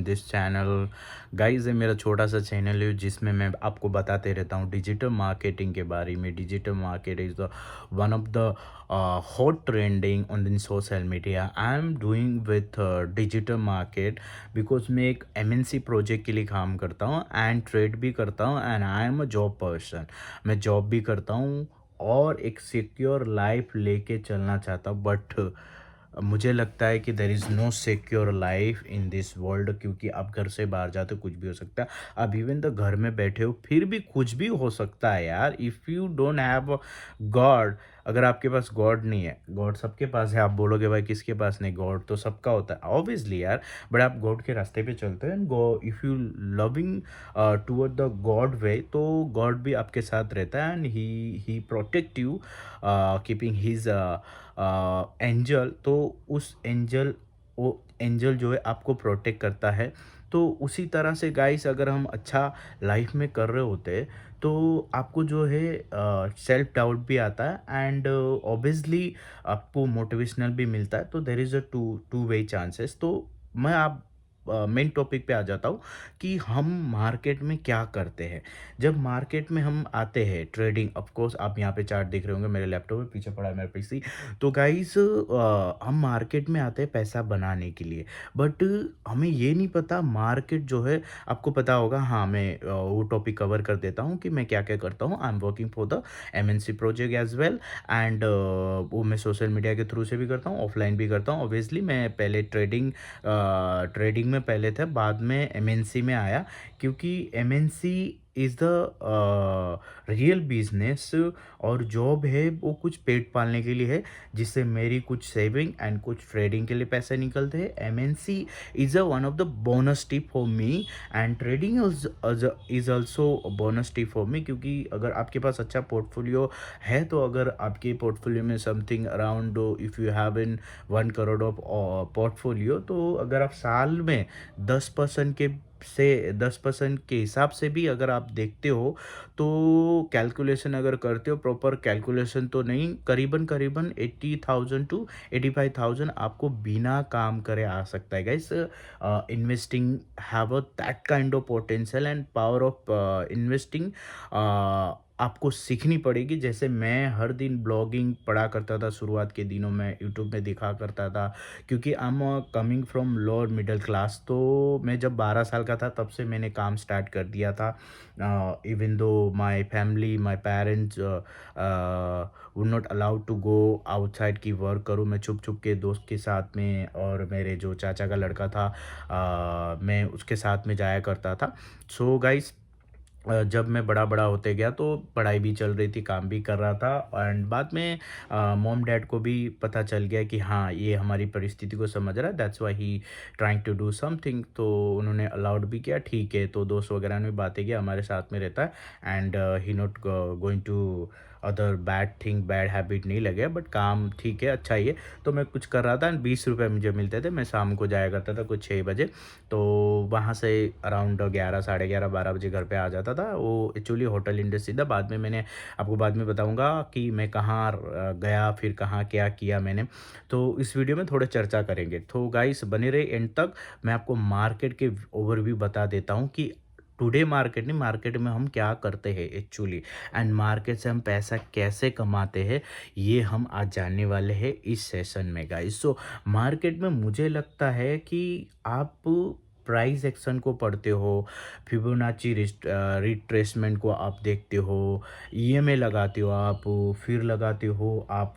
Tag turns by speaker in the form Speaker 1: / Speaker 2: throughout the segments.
Speaker 1: In this channel. Guys, ये मेरा छोटा सा चैनल है जिसमें मैं आपको बताते रहता हूँ डिजिटल मार्केटिंग के बारे में। Digital market is the one of the hot trending on the social media. I am doing with digital market because मैं एक एमएनसी प्रोजेक्ट के लिए काम करता हूँ एंड ट्रेड भी करता हूँ and I am a job person. मैं जॉब भी करता हूँ और एक सिक्योर लाइफ लेके चलना चाहता हूँ, बट मुझे लगता है कि there is no secure life in this world, क्योंकि आप घर से बाहर जाते हो कुछ भी हो सकता है। आप इवन तो घर में बैठे हो फिर भी कुछ भी हो सकता है यार। If you don't have got, अगर आपके पास गॉड नहीं है, गॉड सबके पास है। आप बोलोगे भाई किसके पास नहीं, गॉड तो सबका होता है ऑब्वियसली यार। बट आप गॉड के रास्ते पे चलते हैं, go if you loving toward the God way, तो गॉड भी आपके साथ रहता है and he protect you keeping his angel. तो उस एंजल, वो एंजल जो है आपको प्रोटेक्ट करता है। तो उसी तरह से गाइस, अगर हम अच्छा लाइफ में कर रहे होते हैं तो आपको जो है सेल्फ डाउट भी आता है एंड ऑब्वियसली आपको मोटिवेशनल भी मिलता है। तो there is a two two way chances. तो मैं आप मेन टॉपिक पे आ जाता हूँ कि हम मार्केट में क्या करते हैं। जब मार्केट में हम आते हैं ट्रेडिंग, ऑफ कोर्स आप यहाँ पे चार्ट देख रहे होंगे, मेरे लैपटॉप में पीछे पड़ा है मेरा पीसी। तो गाइस, हम मार्केट में आते हैं पैसा बनाने के लिए, बट हमें ये नहीं पता मार्केट जो है, आपको पता होगा। हाँ, मैं वो टॉपिक कवर कर देता हूँ कि मैं क्या क्या करता हूँ। I am working for the MNC project as well and वो मैं सोशल मीडिया के थ्रू से भी करता हूँ, ऑफलाइन भी करता हूँ। ऑब्वियसली मैं पहले ट्रेडिंग में पहले था, बाद में एमएनसी में आया, क्योंकि MNC is the real business. और जॉब है वो कुछ पेट पालने के लिए है, जिससे मेरी कुछ सेविंग एंड कुछ ट्रेडिंग के लिए पैसे निकलते हैं। MNC is a one of the bonus tip for me and trading is also bonus tip for me, क्योंकि अगर आपके पास अच्छा पोर्टफोलियो है, तो अगर आपके पोर्टफोलियो में something around, if you have in 1 crore of portfolio, तो अगर आप साल में 10% के से 10% के हिसाब से भी अगर आप देखते हो, तो कैलकुलेशन अगर करते हो, प्रॉपर कैलकुलेशन तो नहीं, करीबन करीबन 80,000 टू 85,000 आपको बिना काम करे आ सकता है guys. Investing have a that kind of potential and power of investing आपको सीखनी पड़ेगी। जैसे मैं हर दिन ब्लॉगिंग पढ़ा करता था, शुरुआत के दिनों में यूट्यूब में दिखा करता था, क्योंकि I am coming from lower middle class. तो मैं जब 12 साल का था तब से मैंने काम स्टार्ट कर दिया था। Even though my family, my parents would not allowed to go outside की वर्क करूँ, मैं छुप छुप के दोस्त के साथ में, और मेरे जो चाचा का लड़का था मैं उसके साथ में जाया करता था। सो गाइस, जब मैं बड़ा बड़ा होते गया तो पढ़ाई भी चल रही थी, काम भी कर रहा था एंड बाद में मॉम डैड को भी पता चल गया कि हाँ, ये हमारी परिस्थिति को समझ रहा है, that's why he trying to do something. तो उन्होंने अलाउड भी किया, ठीक है। तो दोस्त वगैरह ने भी बातें किया, हमारे साथ में रहता है and he not going to other bad thing, bad habit नहीं लगे, बट काम ठीक है, अच्छा ही है। तो मैं कुछ कर रहा था एंड 20 रुपये मुझे मिलते थे, मैं शाम को जाया करता था कुछ 6 बजे। तो वहाँ से अराउंड 11, साढ़े 11, 12 बजे घर पे आ जाता था। वो एक्चुअली होटल इंडस्ट्री था। बाद में मैंने आपको बाद में बताऊँगा कि मैं कहाँ गया, फिर कहाँ क्या किया मैंने। तो इस वीडियो में थोड़ा चर्चा करेंगे। तो गाइस, बने रहे एंड तक। मैं आपको मार्केट के ओवरव्यू बता देता हूँ कि टुडे मार्केट नहीं, मार्केट में हम क्या करते हैं एक्चुअली, एंड मार्केट से हम पैसा कैसे कमाते हैं, ये हम आज जानने वाले हैं इस सेशन में गाइस। सो मार्केट में मुझे लगता है कि आप प्राइस एक्शन को पढ़ते हो, फिबोनाची रिट्रेसमेंट को आप देखते हो, ईएमए लगाते हो आप, फिर लगाते हो आप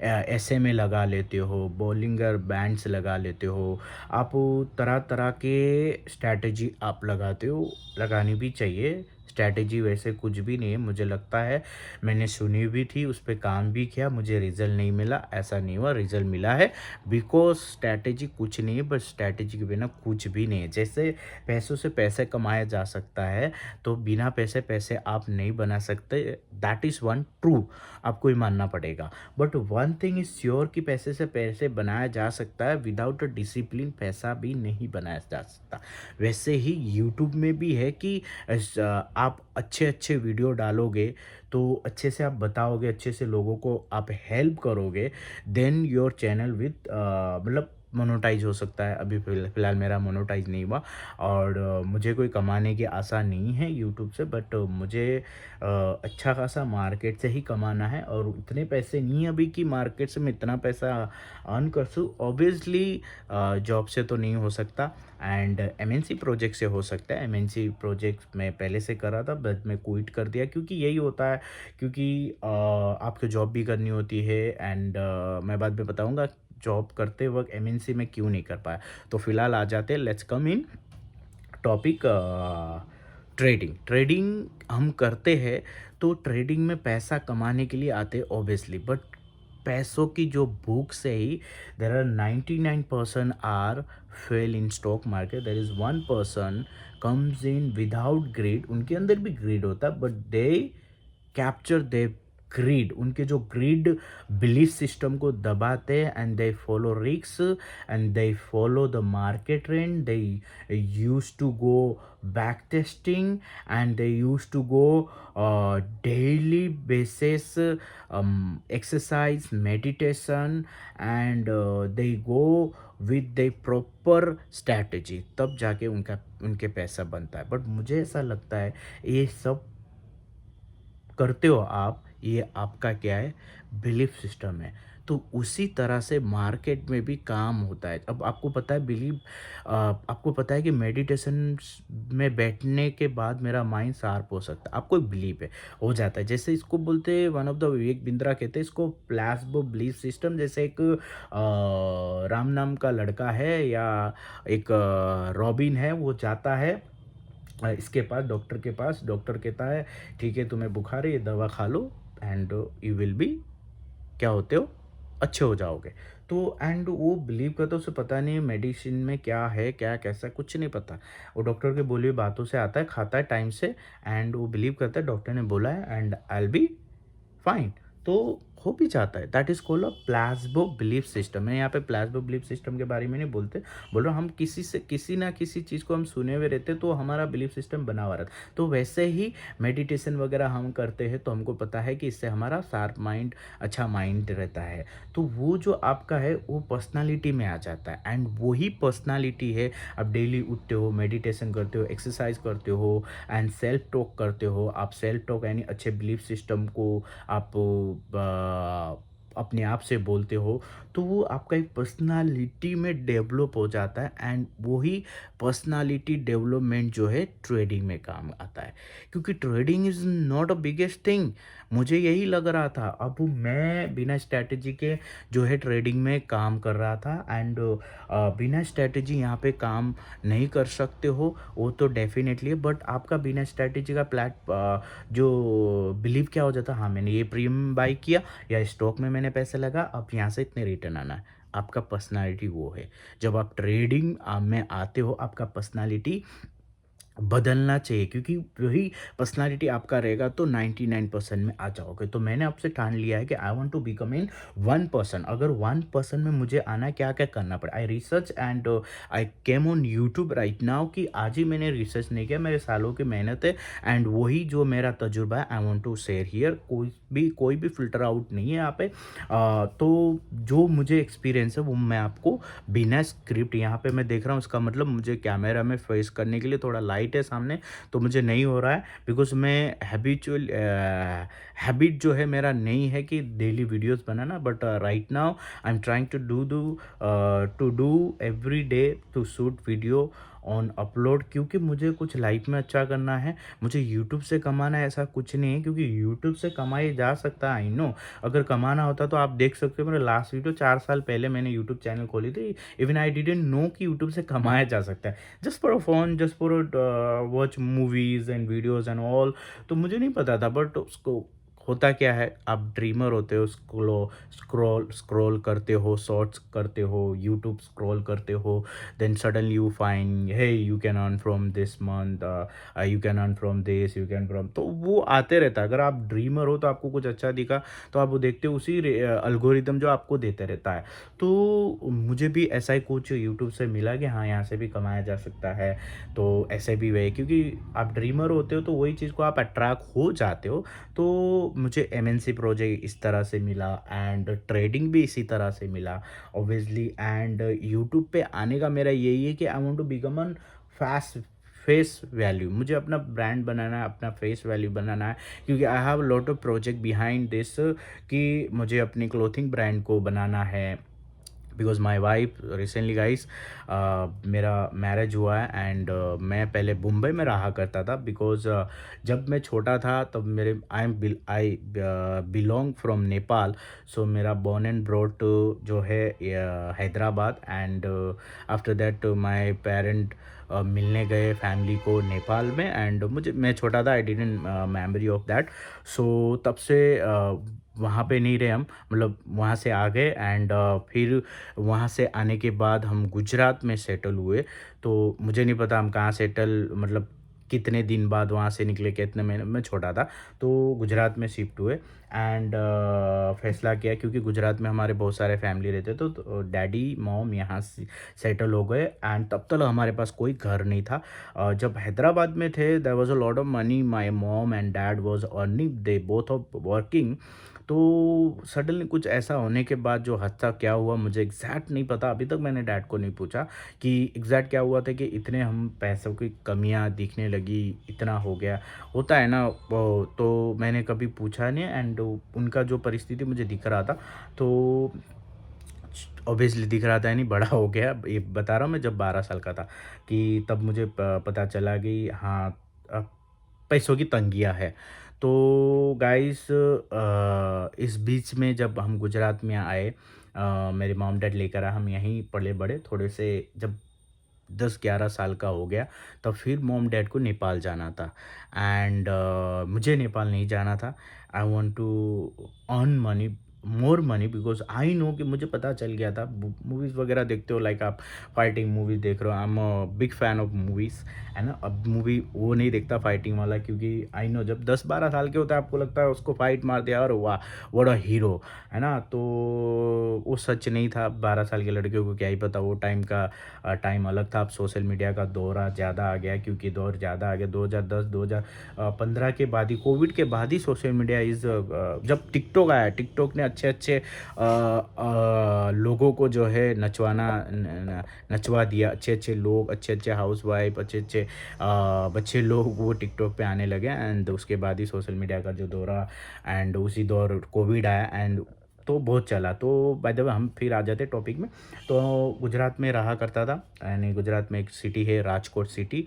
Speaker 1: एसएमए लगा लेते हो, बॉलिंगर बैंड्स लगा लेते हो आप, तरह तरह के स्ट्रैटेजी आप लगाते हो। लगानी भी चाहिए स्ट्रैटेजी, वैसे कुछ भी नहीं है मुझे लगता है। मैंने सुनी भी थी, उस पे काम भी किया, मुझे रिज़ल्ट नहीं मिला, ऐसा नहीं हुआ, रिज़ल्ट मिला है। बिकॉज़ स्ट्रैटेजी कुछ नहीं है, बस स्ट्रैटेजी के बिना कुछ भी नहीं है। जैसे पैसों से पैसे कमाया जा सकता है, तो बिना पैसे पैसे आप नहीं बना सकते, दैट इज़ वन ट्रू, आपको ही मानना पड़ेगा। But one thing is sure कि पैसे से पैसे बनाया जा सकता है, विदाउट अ डिसिप्लिन पैसा भी नहीं बनाया जा सकता। वैसे ही यूट्यूब में भी है कि आप अच्छे अच्छे वीडियो डालोगे, तो अच्छे से आप बताओगे, अच्छे से लोगों को आप हेल्प करोगे, देन योर चैनल विद मतलब मोनेटाइज हो सकता है। अभी फ़िलहाल मेरा मोनेटाइज नहीं हुआ और मुझे कोई कमाने की आशा नहीं है यूट्यूब से, बट मुझे अच्छा खासा मार्केट से ही कमाना है और उतने पैसे नहीं है अभी कि मार्केट से मैं इतना पैसा अर्न कर सकूँ। ऑब्वियसली जॉब से तो नहीं हो सकता एंड एमएनसी प्रोजेक्ट से हो सकता है। एमएनसी प्रोजेक्ट मैं पहले से कर रहा था बट मैं क्विट कर दिया, क्योंकि यही होता है, क्योंकि आपको जॉब भी करनी होती है एंड मैं बाद में बताऊँगा जॉब करते वक़्त एमएनसी में क्यों नहीं कर पाया। तो फिलहाल आ जाते हैं, let's come in topic trading. Trading हम करते हैं तो ट्रेडिंग में पैसा कमाने के लिए आते हैं ऑब्वियसली, बट पैसों की जो भूख से ही there are 99% are fail in stock market. There is 1% comes in without greed. उनके अंदर भी ग्रीड होता है but they capture the greed, उनके जो ग्रीड बिलीफ सिस्टम को दबाते हैं and they follow risks and they follow the market trend. They use to go back testing and they used to go daily basis exercise meditation and they go with the proper strategy, तब जाके उनके पैसा बनता है। But मुझे ऐसा लगता है ये सब करते हो आप, ये आपका क्या है, बिलीफ सिस्टम है। तो उसी तरह से मार्केट में भी काम होता है। अब आपको पता है आपको पता है कि मेडिटेशन में बैठने के बाद मेरा माइंड शार्प हो सकता है। आपको एक बिलीव है, हो जाता है। जैसे इसको बोलते हैं, one of the Vivek Bindra कहते हैं इसको प्लेसबो बिलीफ सिस्टम। जैसे एक राम नाम का लड़का है या एक रॉबिन है, वो जाता है इसके पास, डॉक्टर के पास। डॉक्टर कहता है ठीक है तुम्हें बुखार है, ये दवा खा लो एंड यू विल बी क्या होते हो, अच्छे हो जाओगे। तो एंड वो बिलीव करता है, उसे पता नहीं मेडिसिन में क्या है, क्या कैसा, कुछ नहीं पता। वो डॉक्टर के बोली हुई बातों से आता है, खाता है टाइम से एंड वो बिलीव करता है डॉक्टर ने बोला है and I will be fine. तो हो भी जाता है। That is called a placebo belief system. मैं यहाँ पे प्लाज्बो बिलीफ सिस्टम के बारे में नहीं बोल रहा हूँ। हम किसी ना किसी चीज़ को हम सुने हुए रहते तो हमारा बिलीफ सिस्टम बना हुआ रहता। तो वैसे ही मेडिटेशन वगैरह हम करते हैं तो हमको पता है कि इससे हमारा शार्प माइंड, अच्छा माइंड रहता है। तो वो जो आपका है वो पर्सनालिटी में आ जाता है एंड वही पर्सनालिटी है। आप डेली उठते हो, मेडिटेशन करते हो, एक्सरसाइज करते हो एंड सेल्फ टॉक करते हो। आप सेल्फ टॉक यानी अच्छे बिलीफ सिस्टम को आप अपने आप से बोलते हो, तो वो आपका एक पर्सनालिटी में डेवलप हो जाता है एंड वही पर्सनालिटी डेवलपमेंट जो है ट्रेडिंग में काम आता है। क्योंकि trading is not a biggest thing, मुझे यही लग रहा था। अब मैं बिना स्ट्रैटेजी के जो है ट्रेडिंग में काम कर रहा था एंड बिना स्ट्रैटेजी यहाँ पे काम नहीं कर सकते हो, वो तो डेफिनेटली है। बट आपका बिना स्ट्रैटेजी का जो बिलीव क्या हो जाता है, हाँ मैंने ये प्रीमियम बाई किया या स्टॉक में मैंने पैसे लगा, अब यहाँ से इतने रिटर्न आना है। आपका पर्सनालिटी वो है। जब आप ट्रेडिंग में आते हो आपका पर्सनालिटी बदलना चाहिए, क्योंकि वही पर्सनालिटी आपका रहेगा तो 99% में आ जाओगे। तो मैंने आपसे ठान लिया है कि I want to become in 1%। अगर 1% में मुझे आना है, क्या क्या करना पड़े। I research and I came on YouTube right now, कि आज ही मैंने रिसर्च नहीं किया, मेरे सालों की मेहनत है एंड वही जो मेरा तजुर्बा है I want to share here. कोई भी फिल्टर आउट नहीं है यहाँ पे। तो जो मुझे एक्सपीरियंस है वो मैं आपको बिना स्क्रिप्ट, यहाँ पे मैं देख रहा हूँ, इसका मतलब मुझे कैमरा में फेस करने के लिए थोड़ा लाइट है सामने, तो मुझे नहीं हो रहा है बिकॉज मैं हैबिट जो है मेरा नहीं है कि डेली वीडियोस बनाना। But right now I am trying to do every day to shoot video on upload, क्योंकि मुझे कुछ लाइफ में अच्छा करना है। मुझे यूट्यूब से कमाना है ऐसा कुछ नहीं है, क्योंकि यूट्यूब से कमाया जा सकता है, आई नो। अगर कमाना होता तो आप देख सकते हो मेरा लास्ट वीडियो 4 साल पहले मैंने यूट्यूब चैनल खोली थी। इवन आई डिडंट नो कि यूट्यूब से कमाया जा सकता है, just for a phone, just for watch movies and videos and all. तो मुझे नहीं पता था। बट उसको होता क्या है, आप ड्रीमर होते हो, स्क्रॉल करते हो, शॉर्ट्स करते हो, यूट्यूब स्क्रॉल करते हो, then suddenly you find hey you can earn from this month, you can earn from this, you can from, तो वो आते रहता है। अगर आप ड्रीमर हो तो आपको कुछ अच्छा दिखा तो आप वो देखते हो, उसी अल्गोरिदम जो आपको देते रहता है। तो मुझे भी ऐसा ही कुछ यूट्यूब से मिला कि हाँ यहाँ से भी कमाया जा सकता है। तो ऐसे भी वे, क्योंकि आप ड्रीमर होते हो तो वही चीज़ को आप अट्रैक्ट हो जाते हो। तो मुझे एमएनसी प्रोजेक्ट इस तरह से मिला एंड ट्रेडिंग भी इसी तरह से मिला ऑब्वियसली। एंड यूट्यूब पे आने का मेरा यही है कि I want to become an fast face value. मुझे अपना ब्रांड बनाना है, अपना फेस वैल्यू बनाना है, क्योंकि I have lot of project behind this कि मुझे अपनी क्लोथिंग ब्रांड को बनाना है। Because my wife recently guys मेरा मैरिज हुआ है एंड मैं पहले मुंबई में रहा करता था। बिकॉज जब मैं छोटा था तब मेरे आई बिलोंग फ्रॉम नेपाल। सो मेरा बॉर्न एंड ब्रॉट जो है Hyderabad. And after that my parent मिलने गए फैमिली को नेपाल में। एंड मैं छोटा था, I didn't memory of that. So तब से वहाँ पे नहीं रहे हम, मतलब वहाँ से आ गए। एंड फिर वहाँ से आने के बाद हम गुजरात में सेटल हुए। तो मुझे नहीं पता हम कहाँ सेटल, मतलब कितने दिन बाद वहाँ से निकले, कितने महीने, मैं छोटा था। तो गुजरात में शिफ्ट हुए एंड फैसला किया, क्योंकि गुजरात में हमारे बहुत सारे फैमिली रहते, तो डैडी मॉम यहाँ से सेटल हो गए। एंड तब तक हमारे पास कोई घर नहीं था। जब हैदराबाद में थे there was a lot of money, my mom and dad was earning, they both of working. तो सडनली कुछ ऐसा होने के बाद जो हादसा क्या हुआ मुझे एग्जैक्ट नहीं पता, अभी तक मैंने डैड को नहीं पूछा कि एग्जैक्ट क्या हुआ था, कि इतने हम पैसों की कमियां दिखने लगी, इतना हो गया, होता है ना तो मैंने कभी पूछा नहीं। एंड उनका जो परिस्थिति मुझे दिख रहा था, तो ऑब्वियसली दिख रहा था, नहीं बड़ा हो गया, ये बता रहा हूँ मैं जब 12 साल का था, कि तब मुझे पता चला कि हाँ पैसों की तंगियाँ है। तो गाइस इस बीच में जब हम गुजरात में आए, मेरे मॉम डैड लेकर आए, हम यहीं पले बड़े, थोड़े से जब 10-11 साल का हो गया तब फिर मॉम डैड को नेपाल जाना था। एंड मुझे नेपाल नहीं जाना था। I want to earn money, more money, because I know कि मुझे पता चल गया था, मूवीज़ वगैरह देखते हो, लाइक आप फाइटिंग मूवीज़ देख रहे हो, I am a big fan of movies, है ना। अब मूवी वो नहीं देखता फाइटिंग वाला, क्योंकि आई नो जब 10-12 साल के होता है आपको लगता है उसको फाइट मार दिया और वाह व्हाट अ हीरो, है ना। तो वो सच नहीं था। 12 साल के लड़के को क्या ही पता, वो टाइम का टाइम अलग था। अब सोशल मीडिया का दौरा ज़्यादा आ गया, क्योंकि दौर ज़्यादा आ गया 2010 2015 के बाद ही, कोविड के बाद ही सोशल मीडिया इज़, जब टिकटॉक आया, टिकटॉक ने अच्छे अच्छे लोगों को जो है नचवा दिया। अच्छे अच्छे लोग, अच्छे अच्छे हाउस वाइफ, अच्छे अच्छे बच्चे लोग वो टिकटॉक पे आने लगे। एंड उसके बाद ही सोशल मीडिया का जो दौरा, एंड उसी दौर कोविड आया, एंड तो बहुत चला। तो बाय द वे हम फिर आ जाते टॉपिक में। तो गुजरात में रहा करता था, यानी गुजरात में एक सिटी है राजकोट सिटी।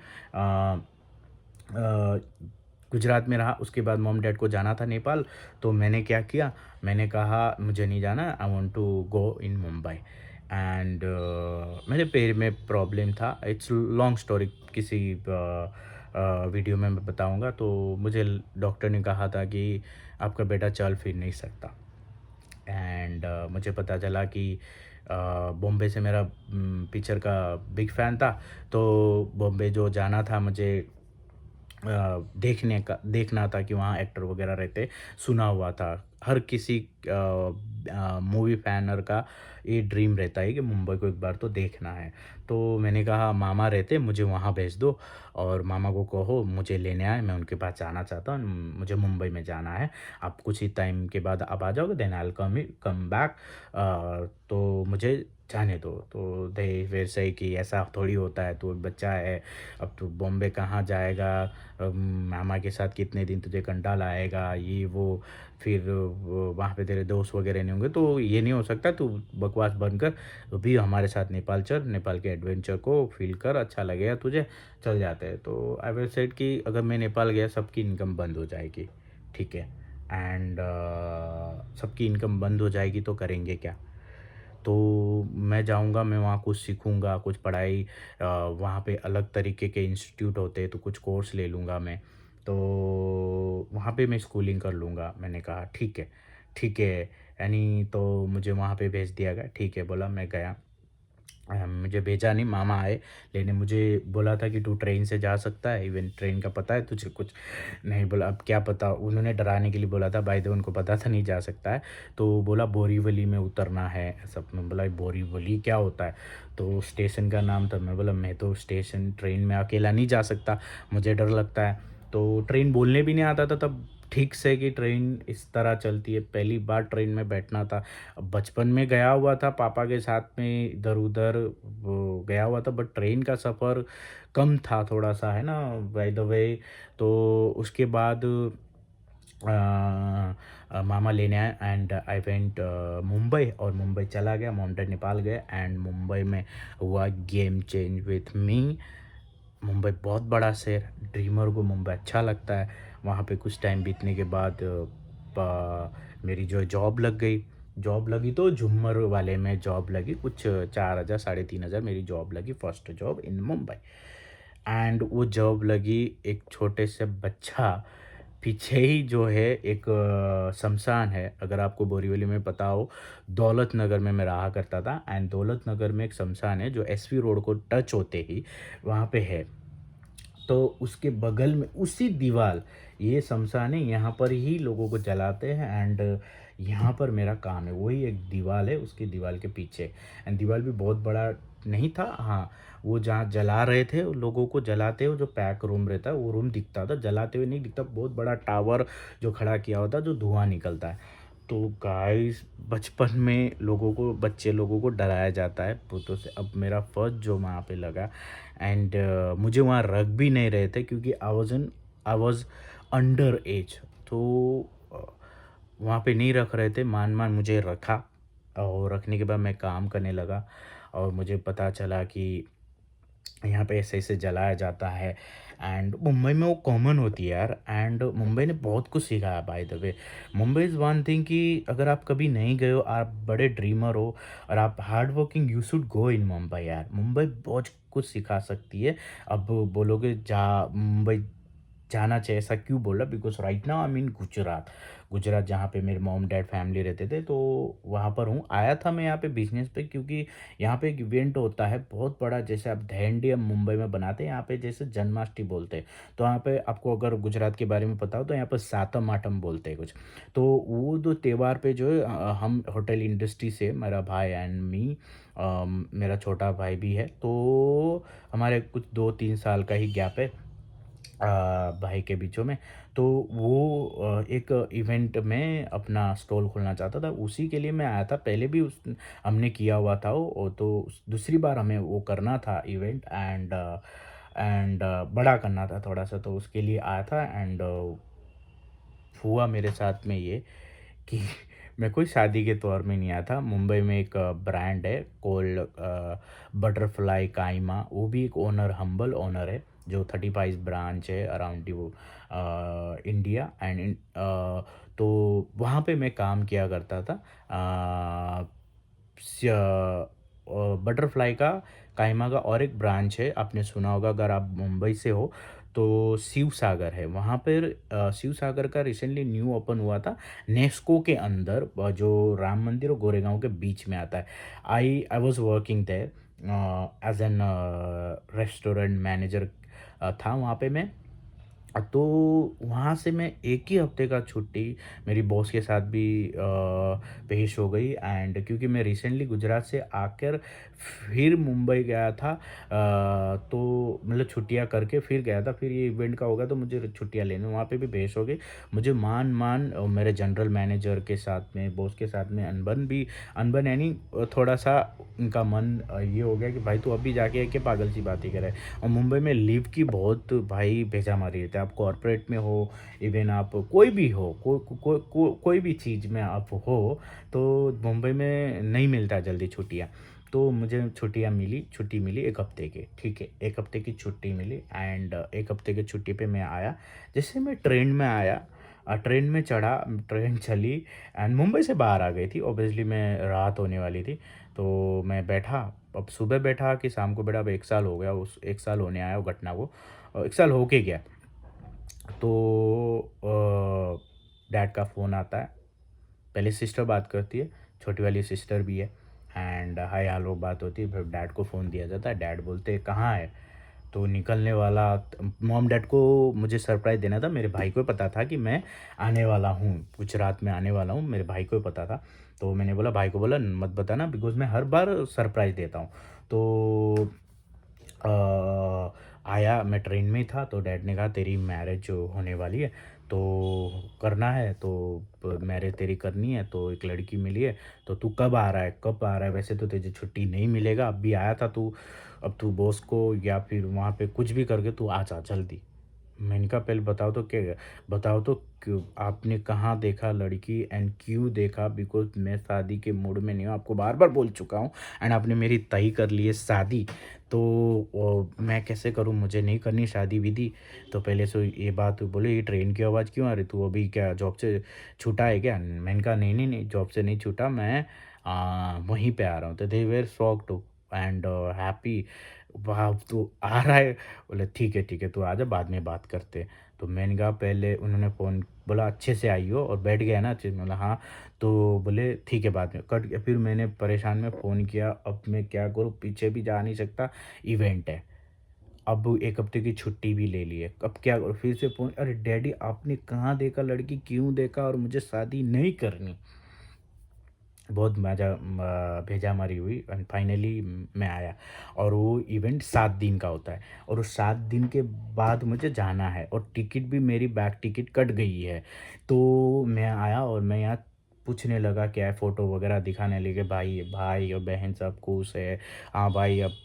Speaker 1: गुजरात में रहा, उसके बाद मॉम डैड को जाना था नेपाल। तो मैंने क्या किया, मैंने कहा मुझे नहीं जाना, I want to go in Mumbai. And मेरे पैर में प्रॉब्लम था, इट्स लॉन्ग स्टोरी, किसी वीडियो में मैं बताऊंगा। तो मुझे डॉक्टर ने कहा था कि आपका बेटा चल फिर नहीं सकता। एंड मुझे पता चला कि बॉम्बे से मेरा पिक्चर का बिग फ़ैन था। तो बॉम्बे जो जाना था मुझे, देखना था कि वहाँ एक्टर वगैरह रहते, सुना हुआ था। हर किसी मूवी फैनर का ये ड्रीम रहता है कि मुंबई को एक बार तो देखना है। तो मैंने कहा मामा रहते, मुझे वहाँ भेज दो, और मामा को कहो मुझे लेने आए, मैं उनके पास जाना चाहता हूँ, मुझे मुंबई में जाना है। आप कुछ ही टाइम के बाद आप आ जाओगे, then I will come back. तो मुझे जाने दो। तो दे वैसे ही कि ऐसा थोड़ी होता है, तो बच्चा है, अब तो बॉम्बे कहाँ जाएगा, मामा के साथ कितने दिन तुझे कंटाल आएगा, ये वो, फिर वहाँ पे तेरे दोस्त वगैरह नहीं होंगे, तो ये नहीं हो सकता, तू बकवास बंद कर, तो भी हमारे साथ नेपाल चल, नेपाल के एडवेंचर को फील कर, अच्छा लगेगा तुझे, चल जाते हैं। तो आई विल सेड कि अगर मैं नेपाल गया सबकी इनकम बंद हो जाएगी, ठीक है। एंड सबकी इनकम बंद हो जाएगी तो करेंगे क्या। तो मैं जाऊँगा, मैं वहाँ कुछ सीखूँगा, कुछ पढ़ाई, वहाँ पे अलग तरीके के इंस्टीट्यूट होते हैं, तो कुछ कोर्स ले लूँगा मैं। तो वहाँ पे मैं स्कूलिंग कर लूँगा। मैंने कहा ठीक है, ठीक है। यानी तो मुझे वहाँ पे भेज दिया गया, ठीक है बोला, मैं गया। मुझे भेजा नहीं, मामा आए लेने, मुझे बोला था कि तू ट्रेन से जा सकता है, इवन ट्रेन का पता है तुझे कुछ, नहीं बोला अब क्या पता, उन्होंने डराने के लिए बोला था, बाय द वे उनको पता था नहीं जा सकता है। तो बोला बोरीवली में उतरना है सब, में बोला बोरीवली क्या होता है, तो स्टेशन का नाम था। मैं बोला मैं तो स्टेशन ट्रेन में अकेला नहीं जा सकता, मुझे डर लगता है। तो ट्रेन बोलने भी नहीं आता था तब, ठीक से कि ट्रेन इस तरह चलती है, पहली बार ट्रेन में बैठना था। अब बचपन में गया हुआ था पापा के साथ में इधर-उधर वो गया हुआ था, बट ट्रेन का सफ़र कम था थोड़ा-सा, है ना, बाय द वे। तो उसके बाद मामा लेने आए एंड आई वेंट मुंबई, और मुंबई चला गया, मॉम डैड नेपाल गए एंड मुंबई में हुआ game change with me. Mumbai बहुत बड़ा शहर, ड्रीमर को मुंबई अच्छा लगता है। वहाँ पे कुछ टाइम बीतने के बाद मेरी जो जॉब लग गई। जॉब लगी तो झूमर वाले में जॉब लगी, कुछ 4,000 3,500 मेरी जॉब लगी, first job in Mumbai. And वो जॉब लगी एक छोटे से बच्चा, पीछे ही जो है एक शमशान है, अगर आपको बोरीवली में पता हो, दौलत नगर में मैं रहा करता था एंड दौलत नगर में एक शमशान है जो एसवी रोड को टच होते ही वहाँ पे है। तो उसके बगल में उसी दीवार, ये शमशान है, यहाँ पर ही लोगों को जलाते हैं एंड यहाँ पर मेरा काम है। वही एक दीवार है, उसकी दीवार के पीछे, एंड दीवार भी बहुत बड़ा नहीं था, हाँ, वो जहाँ जला रहे थे उन लोगों को, जलाते हुए जो पैक रूम रहता है वो रूम दिखता था, जलाते हुए नहीं दिखता, बहुत बड़ा टावर जो खड़ा किया होता है जो धुआं निकलता है। तो गाइस बचपन में लोगों को, बच्चे लोगों को डराया जाता है भूतों से। अब मेरा फर्स्ट जो वहाँ पे लगा एंड मुझे वहाँ रख भी नहीं रहे थे क्योंकि आई वॉज अंडर एज। तो अ, वहाँ पे नहीं रख रहे थे, मान मान मुझे रखा, और रखने के बाद मैं काम करने लगा और मुझे पता चला कि यहाँ पे ऐसे-ऐसे जलाया जाता है एंड मुंबई में वो कॉमन होती है यार। एंड मुंबई ने बहुत कुछ सिखाया by the way. Mumbai is one thing कि अगर आप कभी नहीं गए हो, आप बड़े ड्रीमर हो और आप hard working, you should go in Mumbai यार। मुंबई बहुत कुछ सिखा सकती है। अब बोलोगे जा मुंबई जाना चाहिए, ऐसा क्यों बोला? Because right now I am in Gujarat. Gujarat जहाँ पे मेरे मॉम डैड फैमिली रहते थे, तो वहाँ पर हूँ। आया था मैं यहाँ पे बिज़नेस पे, क्योंकि यहाँ पे एक इवेंट होता है बहुत बड़ा, जैसे आप दहंडी मुंबई में बनाते हैं, यहाँ पे जैसे जन्माष्टमी बोलते हैं। तो यहाँ पे आपको अगर गुजरात के बारे में पता हो तो यहाँ पे सातम आठम बोलते हैं कुछ। तो वो जो त्योहार पे जो है हम होटल इंडस्ट्री से, मेरा भाई एंड मी, मेरा छोटा भाई भी है, तो हमारे कुछ 2-3 साल का ही गैप है भाई के बीचों में। तो वो एक इवेंट में अपना स्टॉल खोलना चाहता था, उसी के लिए मैं आया था। पहले भी उस हमने किया हुआ था वो, तो दूसरी बार हमें वो करना था इवेंट एंड बड़ा करना था थोड़ा-सा, तो उसके लिए आया था एंड हुआ मेरे साथ में ये कि मैं कोई शादी के तौर में नहीं आया था। मुंबई में एक ब्रांड है कोल्ड बटरफ्लाई काइमा, वो भी एक ओनर, हम्बल ओनर है, जो 35 ब्रांच है अराउंड यू इंडिया एंड तो वहाँ पे मैं काम किया करता था। बटरफ्लाई का, काइमा का और एक ब्रांच है, आपने सुना होगा अगर आप मुंबई से हो, तो शिव सागर है वहाँ पर। शिव सागर का रिसेंटली न्यू ओपन हुआ था नेस्को के अंदर, जो राम मंदिर और गोरेगांव के बीच में आता है। I was working there as an restaurant manager था वहाँ पे मैं। तो वहाँ से मैं एक ही हफ्ते का छुट्टी मेरी बॉस के साथ भी पेश हो गई, एंड क्योंकि मैं रिसेंटली गुजरात से आकर फिर मुंबई गया था, तो मतलब छुट्टियाँ करके फिर गया था, फिर ये इवेंट का होगा तो मुझे छुट्टियाँ लेनी, वहाँ पे भी पेश हो गई। मुझे मान मान मेरे जनरल मैनेजर के साथ में, बॉस के साथ में अनबन यानी थोड़ा सा उनका मन ये हो गया कि भाई तू अभी जाके क्या पागल सी बातें करे। और मुंबई में लीव की बहुत भाई भेजामारी रहती है, आप कॉर्पोरेट में हो, इवन आप कोई भी हो, कोई भी चीज़ में आप हो, तो मुंबई में नहीं मिलता जल्दी छुट्टियाँ। तो मुझे छुट्टी मिली 1 हफ्ते की, ठीक है, 1 हफ्ते की छुट्टी मिली एंड 1 हफ्ते की छुट्टी पे मैं आया। जैसे मैं ट्रेन में आया, ट्रेन में चढ़ा, ट्रेन चली एंड मुंबई से बाहर आ गई थी, ऑब्वियसली मैं रात होने वाली थी। तो मैं बैठा, अब सुबह बैठा कि शाम को बैठा, अब 1 साल हो गया, उस 1 साल होने आया वो घटना को, 1 साल हो के गया। तो डैड का फ़ोन आता है, पहले सिस्टर बात करती है, छोटी वाली सिस्टर भी है एंड हाय हेलो बात होती है, फिर डैड को फ़ोन दिया जाता है, डैड बोलते हैं कहाँ है? तो निकलने वाला, मॉम डैड को मुझे सरप्राइज़ देना था, मेरे भाई को पता था कि मैं आने वाला हूँ, गुजरात में आने वाला हूँ, मेरे भाई को पता था। तो मैंने बोला, भाई को बोला मत बताना, बिकॉज़ मैं हर बार सरप्राइज़ देता हूँ। तो आया, मैं ट्रेन में ही था, तो डैड ने कहा तेरी मैरिज होने वाली है, तो करना है, तो मैरिज तेरी करनी है, तो एक लड़की मिली है, तो तू कब आ रहा है, कब आ रहा है, वैसे तो तुझे छुट्टी नहीं मिलेगा, अब भी आया था तू, अब तू बॉस को या फिर वहाँ पे कुछ भी करके तू आ जा जल्दी। मैंने कहा पहले बताओ तो क्या, बताओ तो क्यों आपने कहाँ देखा लड़की एंड क्यों देखा, बिकॉज मैं शादी के मूड में नहीं हूँ, आपको बार बार बोल चुका हूँ, एंड आपने मेरी तय कर ली है शादी, तो मैं कैसे करूँ, मुझे नहीं करनी शादी विधि। तो पहले से ये बात बोले, ये ट्रेन की आवाज़ क्यों आ रही, तू अभी क्या जॉब से छूटा है क्या, मैंने कहा नहीं नहीं नहीं, जॉब से नहीं छूटा, मैं वहीं पे आ रहा हूँ, तो they were shocked and happy, वाह तू आ रहा है, बोले ठीक है तू आ जा, बाद में बात करते हैं। तो मैंने कहा पहले उन्होंने फ़ोन बोला अच्छे से आई हो, और बैठ गया ना अच्छे से, बोला हाँ, तो बोले ठीक है, बाद में कट गया। फिर मैंने परेशान में फ़ोन किया, अब मैं क्या करूँ, पीछे भी जा नहीं सकता, इवेंट है, अब एक हफ्ते की छुट्टी भी ले ली है, अब क्या करूँ, फिर से फ़ोन, अरे डैडी आपने कहाँ देखा लड़की, क्यों देखा, और मुझे शादी नहीं करनी। बहुत मज़ा भेजा मारी हुई, एंड फाइनली मैं आया, और वो इवेंट 7 दिन का होता है, और उस 7 दिन के बाद मुझे जाना है, और टिकट भी मेरी बैक टिकट कट गई है। तो मैं आया और मैं यहाँ पूछने लगा क्या है, फ़ोटो वगैरह दिखाने लगे, भाई भाई और बहन सब खुश है, हाँ भाई अब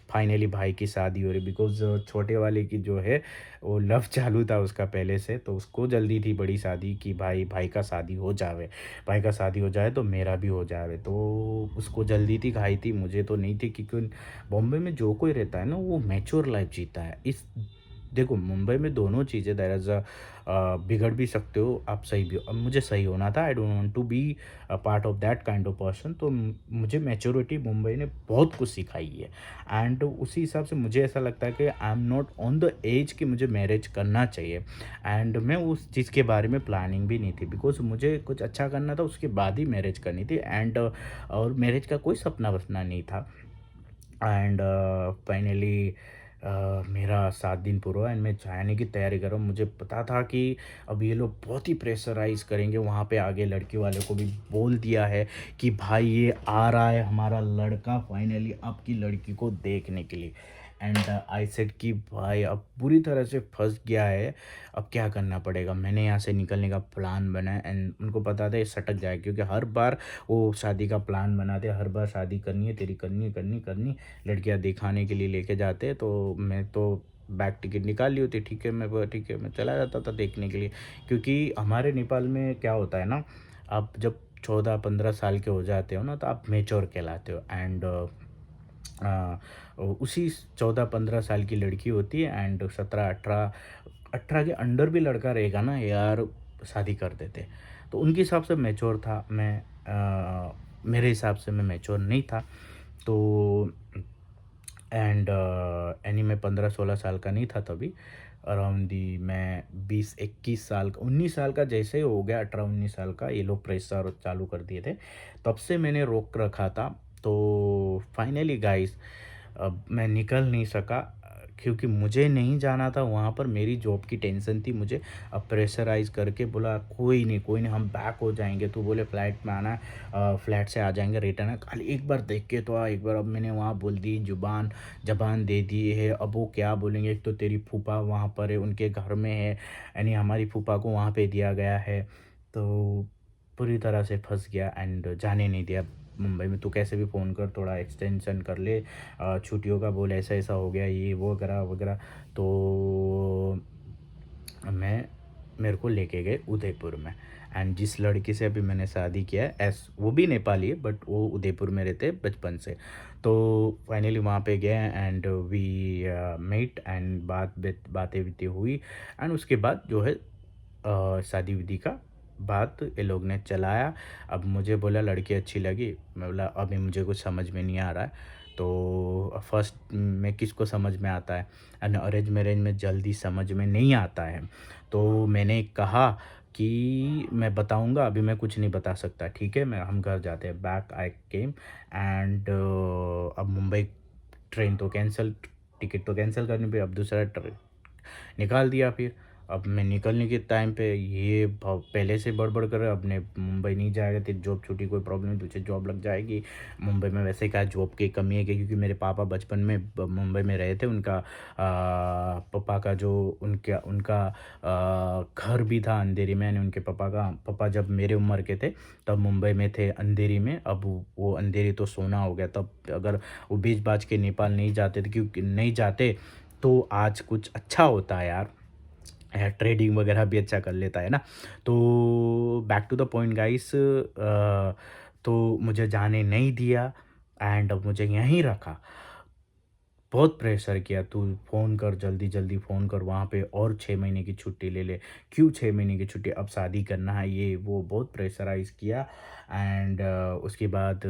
Speaker 1: फाइनली भाई की शादी हो रही, बिकॉज़ छोटे वाले की जो है वो लव चालू था उसका पहले से, तो उसको जल्दी थी बड़ी शादी की, भाई भाई का शादी हो जावे, भाई का शादी हो जाए तो मेरा भी हो जावे, तो उसको जल्दी थी, घाई थी, मुझे तो नहीं थी, क्योंकि बॉम्बे में जो कोई रहता है ना वो मैच्योर लाइफ जीता है। इस देखो मुंबई में दोनों चीज़ें देयर इज़ बिगड़ भी सकते हो, आप सही भी हो, अब मुझे सही होना था, I don't want to be a part of that kind of person, तो मुझे मैच्योरिटी मुंबई ने बहुत कुछ सिखाई है, एंड उसी हिसाब से मुझे ऐसा लगता है कि I am not on the age कि मुझे मैरिज करना चाहिए, एंड मैं उस चीज़ के बारे में प्लानिंग भी नहीं थी, बिकॉज मुझे कुछ अच्छा करना था, उसके बाद ही मैरिज करनी थी, एंड और मैरिज का कोई सपना वपना नहीं था, एंड फाइनली मेरा 7 दिन पूरा हुआ, एंड मैं जाने की तैयारी कर रहा हूँ, मुझे पता था कि अब ये लोग बहुत ही प्रेशराइज करेंगे, वहाँ पे आगे लड़की वाले को भी बोल दिया है कि भाई ये आ रहा है हमारा लड़का फाइनली आपकी लड़की को देखने के लिए, एंड आई सेड कि भाई अब पूरी तरह से फंस गया है, अब क्या करना पड़ेगा, मैंने यहाँ से निकलने का प्लान बनाया, एंड उनको पता था ये सटक जाए, क्योंकि हर बार वो शादी का प्लान बनाते, हर बार शादी करनी है तेरी, करनी करनी करनी, लड़कियां दिखाने के लिए लेके जाते, तो मैं तो बैक टिकट निकाल ली होती, ठीक है मैं चला जाता था देखने के लिए, क्योंकि हमारे नेपाल में क्या होता है ना, आप जब 14-15 साल के हो जाते हो ना, तो आप मेच्योर कहलाते हो, एंड उसी 14-15 साल की लड़की होती है, एंड 17-18 के अंडर भी लड़का रहेगा ना यार, शादी कर देते, तो उनके हिसाब से मैच्योर था मैं, मेरे हिसाब से मैं मैच्योर नहीं था, तो एंड एनी में 15-16 साल का नहीं था तभी, अराउंड दी मैं 20-21 साल का, 19 साल का जैसे ही हो गया, 18-19 साल का, ये लोग प्रेशर चालू कर दिए थे, तब से मैंने रोक रखा था। तो फाइनली गाइस अब मैं निकल नहीं सका, क्योंकि मुझे नहीं जाना था वहाँ पर, मेरी जॉब की टेंशन थी, मुझे अब प्रेशराइज़ करके बोला कोई नहीं हम बैक हो जाएंगे, तो बोले फ़्लाइट में आना, फ़्लाइट से आ जाएंगे, रिटर्न है, खाली एक बार देख के तो आ एक बार, अब मैंने वहाँ बोल दी, ज़बान दे दी है, अब वो क्या बोलेंगे, एक तो तेरी फूफा वहाँ पर है, उनके घर में है, यानी हमारी फूफा को वहाँ पे दिया गया है, तो पूरी तरह से फंस गया, एंड जाने नहीं दिया मुंबई में, तो कैसे भी फ़ोन कर थोड़ा एक्सटेंशन कर ले, छुट्टियों का बोल, ऐसा ऐसा हो गया, ये वो वगैरह वगैरह, तो मैं मेरे को लेके गए उदयपुर में, एंड जिस लड़की से अभी मैंने शादी किया है, एस वो भी नेपाली है, बट वो उदयपुर में रहते हैं बचपन से, तो फाइनली वहाँ पे गए, एंड वी मेट, एंड बातें बीतें हुई, एंड उसके बाद जो है शादी विधि का बात ये लोग ने चलाया। अब मुझे बोला लड़की अच्छी लगी, मैं बोला अभी मुझे कुछ समझ में नहीं आ रहा है, तो फर्स्ट में किसको समझ में आता है, एंड अरेंज मैरेज में जल्दी समझ में नहीं आता है, तो मैंने कहा कि मैं बताऊंगा, अभी मैं कुछ नहीं बता सकता, ठीक है, मैं हम घर जाते हैं, बैक आई केम, एंड अब मुंबई ट्रेन तो कैंसिल, टिकट तो कैंसिल करनी पड़ी, अब दूसरा निकाल दिया फिर, अब मैं निकलने के टाइम पे ये पहले से बड़बड़ कर रहे, अब ने मुंबई नहीं जाएगा, तेरी जॉब छूटी, कोई प्रॉब्लम नहीं, तुझे जॉब लग जाएगी मुंबई में। वैसे क्या जॉब की कमी है क्योंकि मेरे पापा बचपन में मुंबई में रहे थे। उनका पापा का जो उनका उनका घर भी था अंधेरी में, यानी उनके पापा जब मेरे उम्र के थे तब मुंबई में थे अंधेरी में। अब वो अंधेरी तो सोना हो गया। तब अगर वो बीच बाज के नेपाल नहीं जाते थे, क्योंकि नहीं जाते तो आज कुछ अच्छा होता है यार, ट्रेडिंग वगैरह भी अच्छा कर लेता है ना। तो back to the point guys, तो मुझे जाने नहीं दिया एंड अब मुझे यहीं रखा। बहुत प्रेशर किया, तू फ़ोन कर, जल्दी जल्दी फ़ोन कर वहाँ पे, और 6 महीने की छुट्टी ले ले, क्यों 6 महीने की छुट्टी, अब शादी करना है, ये वो बहुत प्रेशराइज़ किया। एंड उसके बाद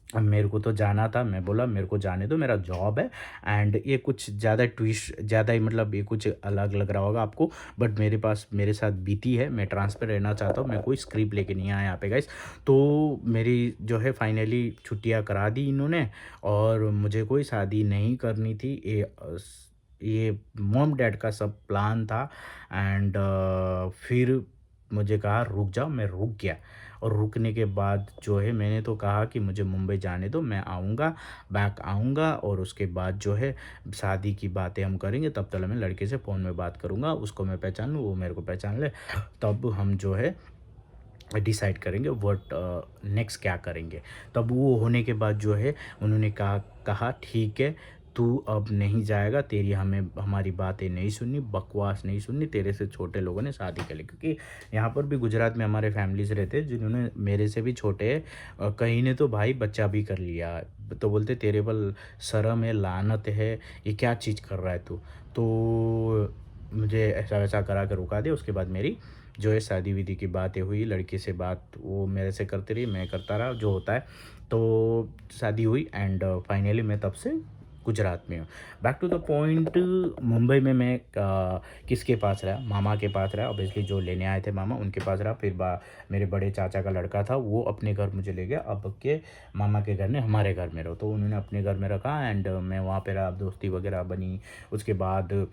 Speaker 1: अब मेरे को तो जाना था, मैं बोला मेरे को जाने दो, मेरा जॉब है। एंड ये कुछ ज़्यादा ट्विस्ट, ज़्यादा ही मतलब ये कुछ अलग लग रहा होगा आपको, बट मेरे पास मेरे साथ बीती है, मैं ट्रांसफर रहना चाहता हूँ, मैं कोई स्क्रिप्ट लेके नहीं आया यहाँ पे गाइस। तो मेरी जो है फाइनली छुट्टियाँ करा दी इन्होंने, और मुझे कोई शादी नहीं करनी थी। ये मॉम डैड का सब प्लान था। एंड फिर मुझे कहा रुक जाओ, मैं रुक गया। और रुकने के बाद जो है मैंने तो कहा कि मुझे मुंबई जाने दो, मैं आऊँगा, बैक आऊँगा, और उसके बाद जो है शादी की बातें हम करेंगे। तब तक मैं लड़के से फ़ोन में बात करूँगा, उसको मैं पहचान लूँ, वो मेरे को पहचान ले, तब हम जो है डिसाइड करेंगे व्हाट नेक्स्ट क्या करेंगे। तब वो होने के बाद जो है उन्होंने कहा कहा ठीक है, तू अब नहीं जाएगा, तेरी हमें हमारी बातें नहीं सुननी, बकवास नहीं सुननी, तेरे से छोटे लोगों ने शादी कर ली। क्योंकि यहाँ पर भी गुजरात में हमारे फैमिलीज़ रहते हैं जिन्होंने मेरे से भी छोटे हैं, कहीं ने तो भाई बच्चा भी कर लिया। तो बोलते तेरे बल शर्म है, लानत है, ये क्या चीज़ कर रहा है तू। तो मुझे ऐसा वैसा करा के रुका दिया। उसके बाद मेरी जो है शादी विधि की बातें हुई, लड़की से बात वो मेरे से करती रही, मैं करता रहा जो होता है। तो शादी हुई एंड फाइनली मैं तब से गुजरात में हूँ। Back to the point, Mumbai में मैं किसके पास रहा, मामा के पास रहा, ऑब्वियसली जो लेने आए थे मामा उनके पास रहा। फिर मेरे बड़े चाचा का लड़का था, वो अपने घर मुझे ले गया, अब के मामा के घर ने हमारे घर में रहो, तो उन्होंने अपने घर में रखा। एंड मैं वहाँ पे रहा, दोस्ती वगैरह बनी। उसके बाद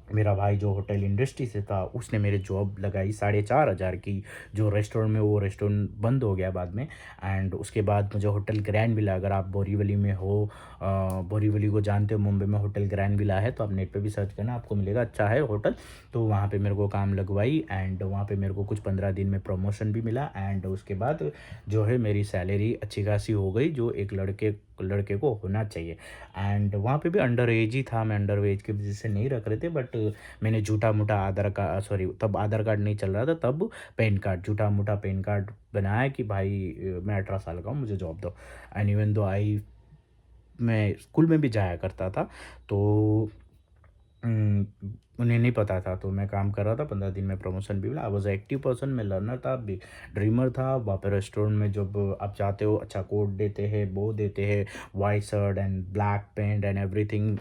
Speaker 1: मेरा भाई जो होटल इंडस्ट्री से था उसने मेरे जॉब लगाई 4,500 की, जो रेस्टोरेंट में, वो रेस्टोरेंट बंद हो गया बाद में। एंड उसके बाद मुझे होटल ग्रैंड विला, अगर आप बोरीवली में हो, बोरीवली को जानते हो, मुंबई में होटल ग्रैंड विला है, तो आप नेट पे भी सर्च करना, आपको मिलेगा, अच्छा है होटल। तो वहाँ पे मेरे को काम लगवाई एंड वहाँ पे मेरे को कुछ 15 दिन में प्रमोशन भी मिला। एंड उसके बाद जो है मेरी सैलरी अच्छी खासी हो गई, जो एक लड़के को होना चाहिए। एंड वहाँ पे भी अंडर एज ही था, मैं अंडर एज की वजह से नहीं रख रहे थे, बट मैंने झूठा मूठा आधार कार्ड, सॉरी तब आधार कार्ड नहीं चल रहा था, तब पैन कार्ड, झूठा मूठा पैन कार्ड बनाया कि भाई मैं 18 साल का हूँ, मुझे जॉब दो। एंड इवन दो मैं स्कूल में भी जाया करता था, तो उम, उन्हें नहीं पता था, तो मैं काम कर रहा था, 15 दिन में प्रमोशन भी मिला। आई वाज़ एक्टिव पर्सन, मैं लर्नर था, बी ड्रीमर था। वहाँ पे रेस्टोरेंट में जब आप जाते हो, अच्छा कोट देते हैं, वो देते हैं, white shirt and black pant and everything,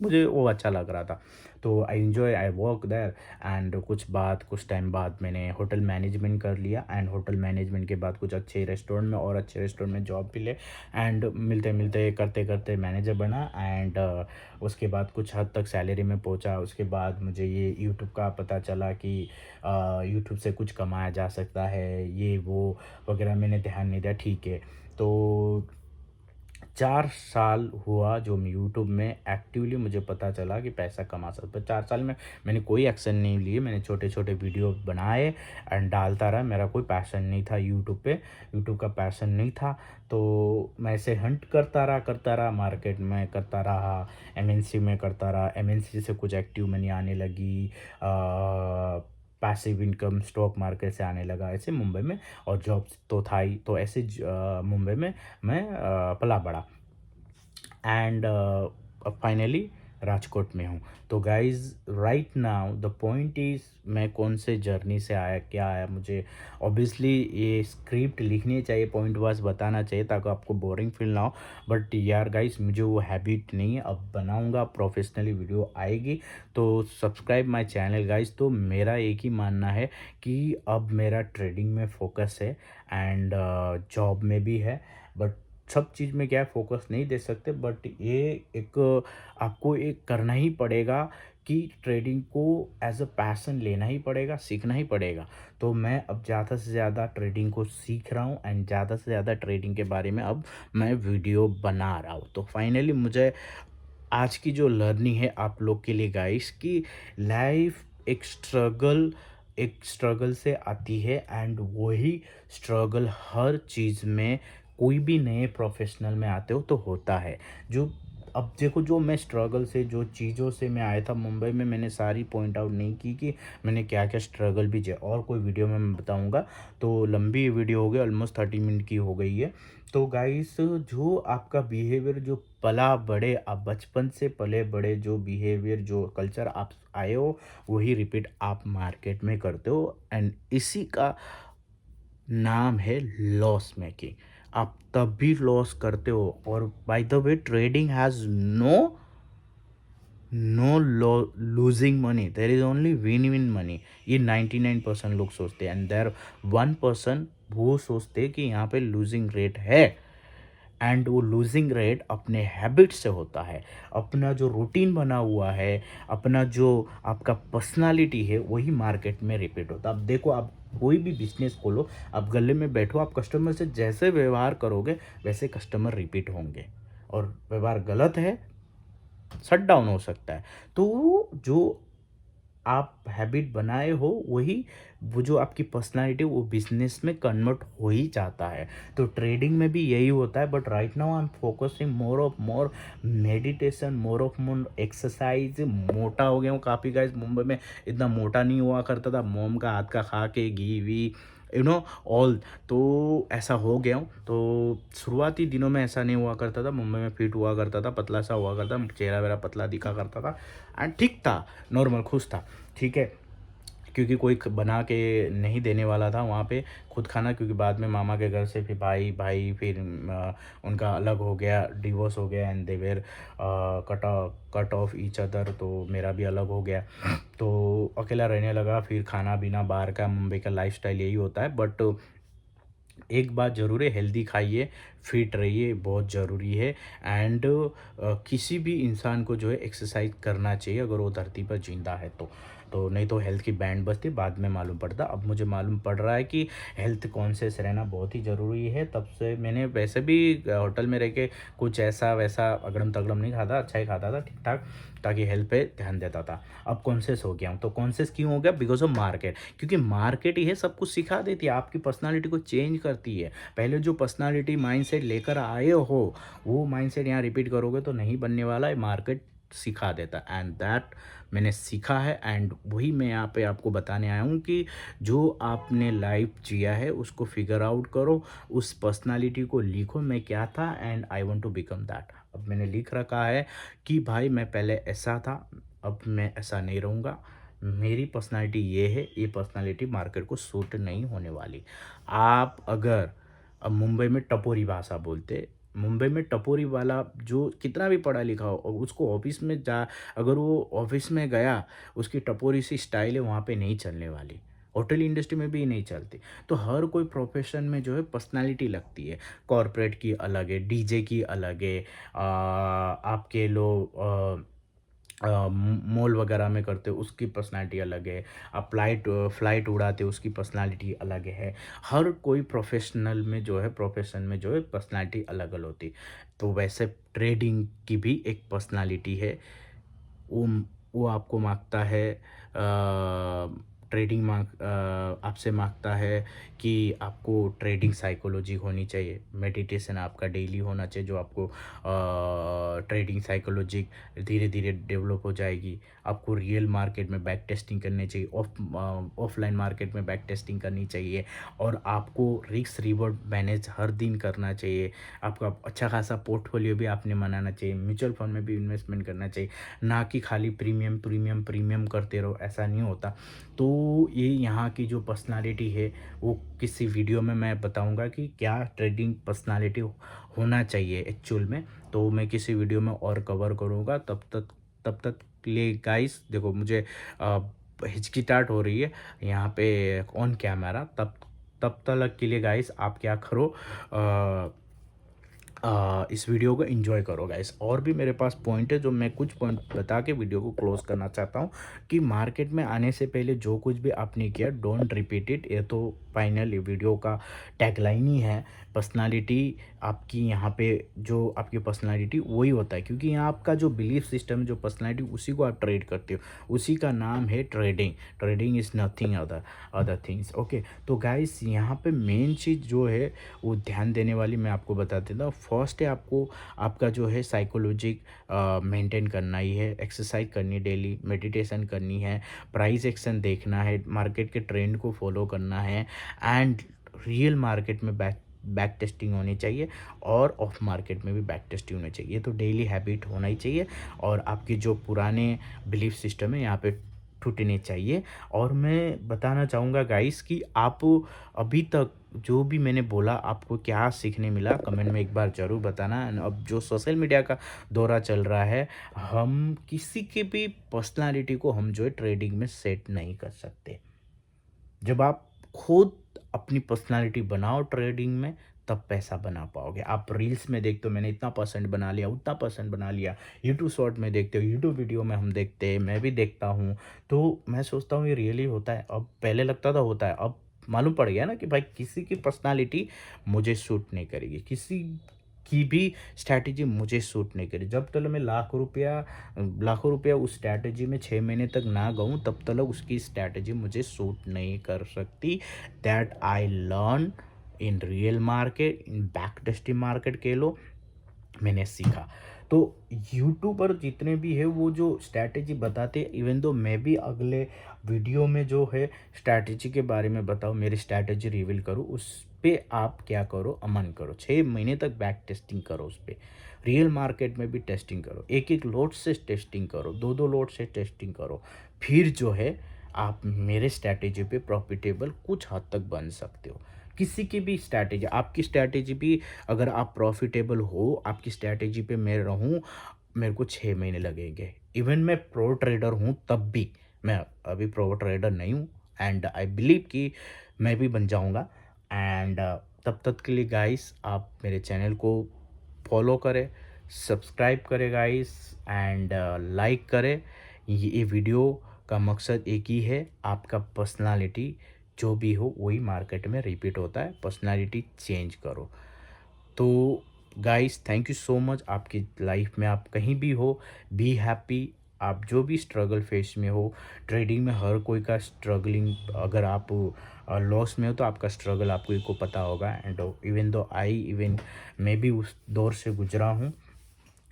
Speaker 1: मुझे वो अच्छा लग रहा था। तो I enjoy, I work there. And कुछ टाइम बाद मैंने होटल मैनेजमेंट कर लिया। एंड होटल मैनेजमेंट के बाद कुछ अच्छे रेस्टोरेंट में, और अच्छे रेस्टोरेंट में जॉब भी ले। एंड मिलते मिलते करते करते मैनेजर बना। एंड उसके बाद कुछ हद तक सैलरी में पहुंचा। उसके बाद मुझे ये यूट्यूब का पता चला कि यूट्यूब से कुछ कमाया जा सकता है, ये वो वगैरह, मैंने ध्यान नहीं दिया, ठीक है। तो 4 साल हुआ जो मैं यूट्यूब में एक्टिवली, मुझे पता चला कि पैसा कमा सकता हूँ। 4 साल में मैंने कोई एक्शन नहीं लिए, मैंने छोटे छोटे वीडियो बनाए एंड डालता रहा। मेरा कोई पैशन नहीं था यूट्यूब पे, यूट्यूब का पैशन नहीं था। तो मैं ऐसे हंट करता रहा, मार्केट में करता रहा, एमएनसी में करता रहा, एमएनसी से कुछ एक्टिव मनी आने लगी, पैसिव इनकम स्टॉक मार्केट से आने लगा ऐसे मुंबई में, और जॉब्स तो था ही। तो ऐसे मुंबई में मैं पला बड़ा। एंड फाइनली राजकोट में हूँ। तो guys right now the point is, मैं कौन से जर्नी से आया, क्या आया, मुझे ऑब्वियसली ये स्क्रिप्ट लिखनी चाहिए, पॉइंट वाइज बताना चाहिए ताकि आपको बोरिंग फील ना हो। बट यार गाइस मुझे वो हैबिट नहीं है, अब बनाऊंगा, प्रोफेशनली वीडियो आएगी। तो सब्सक्राइब माय चैनल गाइस। तो मेरा एक ही मानना है कि अब मेरा ट्रेडिंग में फोकस है एंड जॉब में भी है, बट सब चीज़ में क्या है फोकस नहीं दे सकते, बट ये एक आपको एक करना ही पड़ेगा कि ट्रेडिंग को एज अ पैशन लेना ही पड़ेगा, सीखना ही पड़ेगा। तो मैं अब ज़्यादा से ज़्यादा ट्रेडिंग को सीख रहा हूँ एंड ज़्यादा से ज़्यादा ट्रेडिंग के बारे में अब मैं वीडियो बना रहा हूँ। तो फाइनली मुझे आज की जो लर्निंग है आप लोग के लिए गाइस कि लाइफ एक स्ट्रगल से आती है एंड वही स्ट्रगल हर चीज़ में, कोई भी नए प्रोफेशनल में आते हो तो होता है। जो अब देखो, जो मैं स्ट्रगल से, जो चीज़ों से मैं आया था मुंबई में, मैंने सारी पॉइंट आउट नहीं की कि मैंने क्या क्या स्ट्रगल भी किया, और कोई वीडियो में मैं बताऊंगा। तो लंबी वीडियो हो गई, ऑलमोस्ट 30 मिनट की हो गई है। तो गाइस, जो आपका बिहेवियर जो पला बड़े, आप बचपन से पले बड़े जो बिहेवियर जो कल्चर आप आए हो, वही रिपीट आप मार्केट में करते हो एंड इसी का नाम है लॉस मेकिंग। आप तब भी लॉस करते हो। और by the way, trading has no losing money, there is only win win money. ये 99% लोग सोचते हैं एंड देर 1% वो सोचते हैं कि यहाँ पे लूजिंग रेट है। एंड वो लूजिंग रेट अपने हैबिट से होता है, अपना जो रूटीन बना हुआ है, अपना जो आपका पर्सनालिटी है, वही मार्केट में रिपीट होता है। अब देखो, आप कोई भी बिजनेस खोलो, आप गले में बैठो, आप कस्टमर से जैसे व्यवहार करोगे वैसे कस्टमर रिपीट होंगे। और व्यवहार गलत है, शट डाउन हो सकता है। तो जो आप हैबिट बनाए हो, वही वो जो आपकी पर्सनालिटी वो बिजनेस में कन्वर्ट हो ही जाता है। तो ट्रेडिंग में भी यही होता है, but right now I am focusing more of more meditation, more of more exercise. मोटा हो गया हूँ काफ़ी गाइस, मुंबई में इतना मोटा नहीं हुआ करता था, मोम का हाथ का खा के, घी वी, ऑल। तो ऐसा हो गया हूँ। तो शुरुआती दिनों में ऐसा नहीं हुआ करता था, मुंबई में फिट हुआ करता था, पतला सा हुआ करता, चेहरा वेरा पतला दिखा करता था एंड ठीक था, नॉर्मल खुश था, ठीक है। क्योंकि कोई बना के नहीं देने वाला था वहाँ पे, खुद खाना। क्योंकि बाद में मामा के घर से फिर भाई भाई फिर उनका अलग हो गया, डिवोर्स हो गया and they were cut off each other. तो मेरा भी अलग हो गया, तो अकेला रहने लगा। फिर खाना पीना बाहर का, मुंबई का लाइफस्टाइल यही होता है। बट एक बात ज़रूर है, हेल्दी खाइए, फिट रहिए, बहुत ज़रूरी है। एंड किसी भी इंसान को जो है एक्सरसाइज करना चाहिए अगर वो धरती पर जिंदा है तो नहीं तो हेल्थ की बैंड बजती, बाद में मालूम पड़ता। अब मुझे मालूम पड़ रहा है कि हेल्थ कॉन्शियस रहना बहुत ही ज़रूरी है। तब से मैंने वैसे भी होटल में रह के कुछ ऐसा वैसा अगड़म तगड़म नहीं खाता, अच्छा ही खाता था, ठीक ठाक, ताकि हेल्थ पे ध्यान देता था। अब कॉन्शियस हो गया हूँ। तो कॉन्शियस क्यों हो गया? Because of market. क्योंकि मार्केट ही है सब कुछ सिखा देती है, आपकी पर्सनालिटी को चेंज करती है। पहले जो पर्सनालिटी माइंडसेट लेकर आए हो, वो माइंडसेट यहाँ रिपीट करोगे तो नहीं बनने वाला है। मार्केट सिखा देता है एंड दैट मैंने सीखा है एंड वही मैं यहाँ पे आपको बताने आया हूँ कि जो आपने लाइफ जिया है उसको फिगर आउट करो, उस पर्सनालिटी को लिखो, मैं क्या था and I want to become that. अब मैंने लिख रखा है कि भाई मैं पहले ऐसा था, अब मैं ऐसा नहीं रहूँगा, मेरी पर्सनालिटी ये है, ये पर्सनालिटी मार्केट को सूट नहीं होने वाली। आप अगर अब मुंबई में टपोरी भाषा बोलते, मुंबई में टपोरी वाला जो कितना भी पढ़ा लिखा हो और उसको ऑफिस में जा, अगर वो ऑफिस में गया, उसकी टपोरी सी स्टाइल है वहाँ पे नहीं चलने वाली। होटल इंडस्ट्री में भी नहीं चलती। तो हर कोई प्रोफेशन में जो है पर्सनालिटी लगती है। कॉरपोरेट की अलग है, डीजे की अलग है, आपके लोग मॉल वगैरह में करते हो उसकी पर्सनालिटी अलग है, आप फ्लाइट उड़ाते हो उसकी पर्सनालिटी अलग है। हर कोई प्रोफेशनल में जो है, प्रोफेशन में जो है पर्सनालिटी अलग अलग होती। तो वैसे ट्रेडिंग की भी एक पर्सनालिटी है। वो वो आपको माँगता है, ट्रेडिंग आपसे माँगता है कि आपको ट्रेडिंग साइकोलॉजी होनी चाहिए, मेडिटेशन आपका डेली होना चाहिए, जो आपको ट्रेडिंग साइकोलॉजी धीरे धीरे डेवलप हो जाएगी। आपको रियल मार्केट में बैक टेस्टिंग करनी चाहिए, ऑफलाइन मार्केट में बैक टेस्टिंग करनी चाहिए, और आपको रिस्क रिवॉर्ड मैनेज हर दिन करना चाहिए। आपका अच्छा खासा पोर्टफोलियो भी आपने बनाना चाहिए, म्यूचुअल फंड में भी इन्वेस्टमेंट करना चाहिए, ना कि खाली प्रीमियम प्रीमियम प्रीमियम करते रहो, ऐसा नहीं होता। तो ये यहाँ की जो पर्सनालिटी है वो किसी वीडियो में मैं बताऊंगा कि क्या ट्रेडिंग पर्सनालिटी होना चाहिए एक्चुअल में। तो मैं किसी वीडियो में और कवर करूँगा। तब तक के लिए गाइस, देखो मुझे अ, हिचकिचाहट हो रही है यहाँ पे ऑन कैमरा। तब तब तक के लिए गाइस आप क्या करो, इस वीडियो को एंजॉय करो गाइस। और भी मेरे पास पॉइंट है जो मैं कुछ पॉइंट बता के वीडियो को क्लोज करना चाहता हूँ कि मार्केट में आने से पहले जो कुछ भी आपने किया डोंट रिपीट इट। ये तो फाइनल वीडियो का टैगलाइन ही है। पर्सनालिटी आपकी यहाँ पे जो आपकी पर्सनालिटी वही होता है, क्योंकि यहाँ आपका जो बिलीफ सिस्टम है, जो पर्सनालिटी, उसी को आप ट्रेड करते हो, उसी का नाम है trading. Trading is nothing other things. Okay, तो गाइस यहाँ पे मेन चीज़ जो है वो ध्यान देने वाली मैं आपको बता देता हूँ। फर्स्ट है आपको आपका जो है साइकोलॉजिक मेंटेन करना ही है, एक्सरसाइज करनी, डेली मेडिटेशन करनी है, प्राइस एक्शन देखना है, मार्केट के ट्रेंड को फॉलो करना है, एंड रियल मार्केट में बैक टेस्टिंग होनी चाहिए और ऑफ मार्केट में भी बैक टेस्टिंग होनी चाहिए। ये तो डेली हैबिट होना ही चाहिए। और आपके जो पुराने बिलीफ सिस्टम है यहाँ पे टूटने चाहिए। और मैं बताना चाहूँगा गाइस कि आप अभी तक जो भी मैंने बोला आपको क्या सीखने मिला, कमेंट में एक बार ज़रूर बताना। एंड अब जो सोशल मीडिया का दौरा चल रहा है, हम किसी की भी पर्सनालिटी को हम जो है ट्रेडिंग में सेट नहीं कर सकते। जब आप खुद अपनी पर्सनालिटी बनाओ ट्रेडिंग में, तब पैसा बना पाओगे। आप रील्स में देखते हो मैंने इतना परसेंट बना लिया, उतना परसेंट बना लिया, यूट्यूब शॉर्ट में देखते हो, यूट्यूब वीडियो में हम देखते हैं, मैं भी देखता हूँ। तो मैं सोचता हूँ ये रियली होता है। अब पहले लगता था होता है, अब मालूम पड़ गया ना कि भाई किसी की पर्सनालिटी मुझे सूट नहीं करेगी, किसी की भी स्ट्रैटेजी मुझे सूट नहीं करी। जब तक मैं लाखों रुपया उस स्ट्रैटेजी में 6 महीने तक ना गऊँ, तब तक उसकी स्ट्रैटेजी मुझे सूट नहीं कर सकती। That I learn in real market, in back testing market के लो मैंने सीखा। तो यूट्यूबर जितने भी है वो जो स्ट्रैटेजी बताते हैं, इवन दो मैं भी अगले वीडियो में जो है स्ट्रैटेजी के बारे में बताऊँ, मेरी स्ट्रैटेजी रिवील करूँ, उस पे आप क्या करो, अमन करो, 6 महीने तक बैक टेस्टिंग करो, उस पर रियल मार्केट में भी टेस्टिंग करो, एक एक लोड से टेस्टिंग करो, दो दो लोड से टेस्टिंग करो, फिर जो है आप मेरे स्ट्रैटेजी पे प्रॉफिटेबल कुछ हद तक बन सकते हो। किसी की भी स्ट्रैटेजी, आपकी स्ट्रैटेजी भी अगर आप प्रॉफिटेबल हो, आपकी स्ट्रैटेजी पे मैं रहूँ, मेरे को 6 महीने लगेंगे। इवन मैं प्रो ट्रेडर हूँ तब भी, मैं अभी प्रो ट्रेडर नहीं हूँ, एंड आई बिलीव कि मैं भी बन जाऊँगा। एंड तब तक के लिए गाइस आप मेरे चैनल को फॉलो करें, सब्सक्राइब करें गाइस, एंड लाइक करें। ये वीडियो का मकसद एक ही है, आपका पर्सनालिटी जो भी हो वही मार्केट में रिपीट होता है, पर्सनालिटी चेंज करो। तो guys thank you so much. आपकी लाइफ में आप कहीं भी हो, बी हैप्पी। आप जो भी स्ट्रगल फेस में हो, ट्रेडिंग में हर कोई का स्ट्रगलिंग, अगर आप लॉस में हो तो आपका स्ट्रगल आपको ही को पता होगा। एंड इवन दो मैं भी उस दौर से गुजरा हूँ।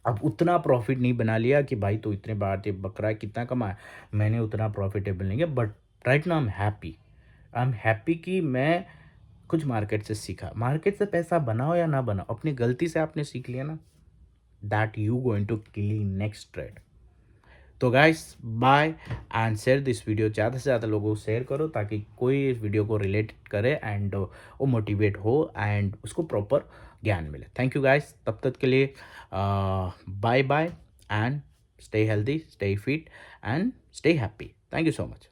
Speaker 1: अब उतना प्रॉफिट नहीं बना लिया कि भाई तो इतने बार थे बकरा कितना कमाया, मैंने उतना प्रॉफिटेबल नहीं किया। But right now I am happy कि मैं कुछ मार्केट से सीखा। मार्केट से पैसा बनाओ या ना बनाओ, अपनी गलती से आपने सीख लिया ना, that you going to kill next trade. तो guys bye, and share this video, ज़्यादा से ज़्यादा लोगों को शेयर करो ताकि कोई इस वीडियो को रिलेट करे एंड वो मोटिवेट हो एंड उसको प्रॉपर ज्ञान मिले। थैंक यू गाइस, तब तक के लिए bye bye, and stay healthy, stay fit, and stay happy. Thank you so much.